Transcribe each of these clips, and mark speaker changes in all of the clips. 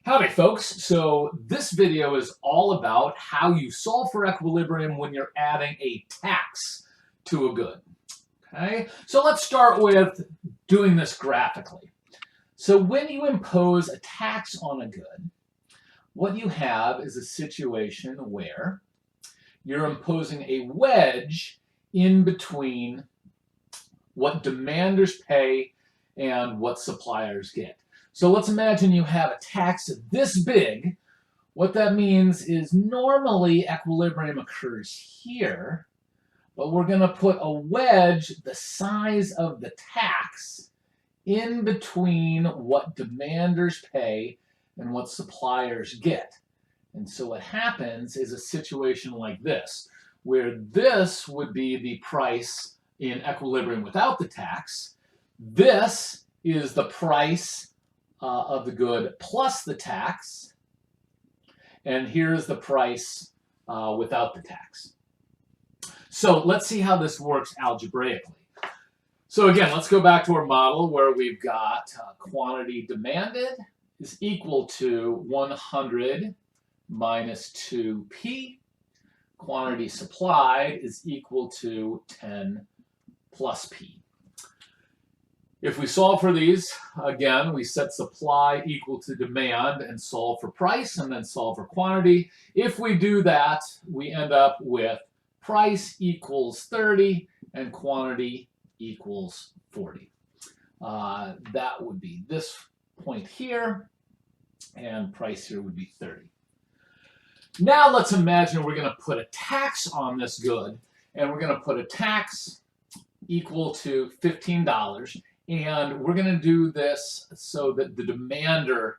Speaker 1: Howdy folks, so this video is all about how you solve for equilibrium when you're adding a tax to a good. Okay, so let's start with doing this graphically. So when you impose a tax on a good, what you have is a situation where you're imposing a wedge in between what demanders pay and what suppliers get. So let's imagine you have a tax this big. What that means is normally equilibrium occurs here, but we're going to put a wedge the size of the tax in between what demanders pay and what suppliers get. And so what happens is a situation like this, where this would be the price in equilibrium without the tax. This is the price of the good plus the tax, and here's the price without the tax. So let's see how this works algebraically. So again, let's go back to our model where we've got quantity demanded is equal to 100 minus 2p. Quantity supplied is equal to 10 plus p. If we solve for these, again, we set supply equal to demand and solve for price and then solve for quantity. If we do that, we end up with price equals 30 and quantity equals 40. That would be this point here, and price here would be 30. Now let's imagine we're going to put a tax on this good, and we're going to put a tax equal to $15. And we're going to do this so that the demander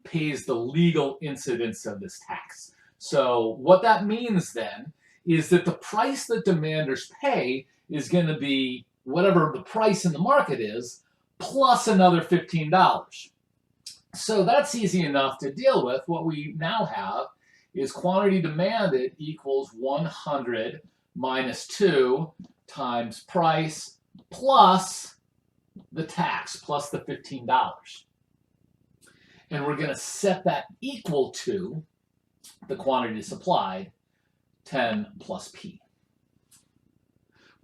Speaker 1: pays the legal incidence of this tax. So what that means then is that the price that demanders pay is going to be whatever the price in the market is plus another $15. So that's easy enough to deal with. What we now have is quantity demanded equals 100 minus 2 times price plus the tax plus the $15. And we're going to set that equal to the quantity supplied, 10 plus p.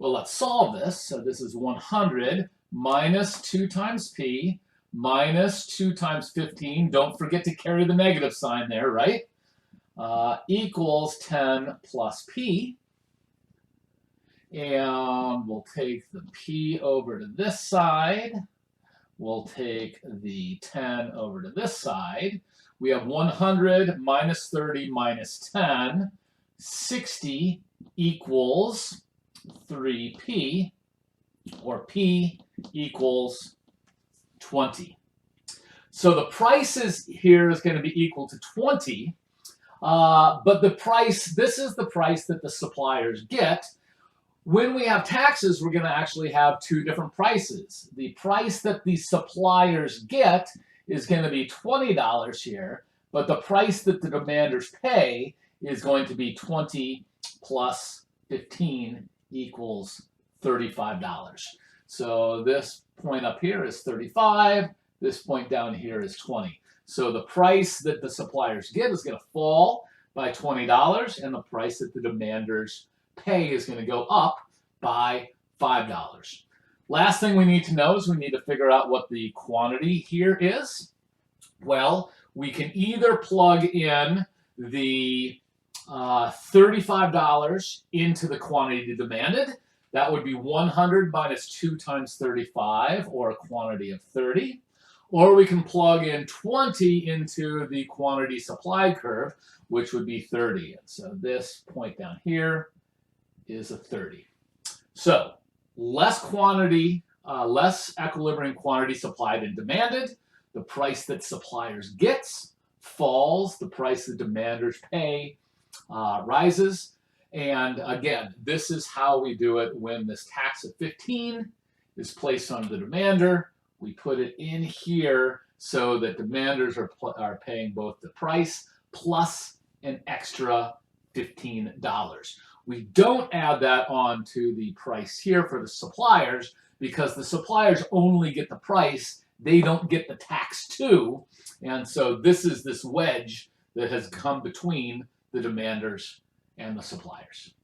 Speaker 1: Well, let's solve this. So this is 100 minus 2 times p minus 2 times 15. Don't forget to carry the negative sign there, right? Equals 10 plus p. And we'll take the p over to this side. We'll take the 10 over to this side. We have 100 minus 30 minus 10. 60 equals 3p, or p equals 20. So the price here is going to be equal to 20, but the price, this is the price that the suppliers get. When we have taxes, we're going to actually have two different prices. The price that the suppliers get is going to be $20 here, but the price that the demanders pay is going to be 20 plus 15 equals $35. So this point up here is 35. This point down here is 20. So the price that the suppliers get is going to fall by $20, and the price that the demanders pay is going to go up by $5. Last thing we need to know is we need to figure out what the quantity here is. Well, we can either plug in the $35 into the quantity demanded. That would be 100 minus 2 times 35, or a quantity of 30. Or we can plug in 20 into the quantity supply curve, which would be 30. And so this point down here is a 30. So less quantity, less equilibrium quantity supplied and demanded. The price that suppliers gets falls. The price that demanders pay rises. And again, this is how we do it when this tax of 15 is placed on the demander. We put it in here so that demanders are paying both the price plus an extra $15. We don't add that on to the price here for the suppliers because the suppliers only get the price. They don't get the tax too. And so this is this wedge that has come between the demanders and the suppliers.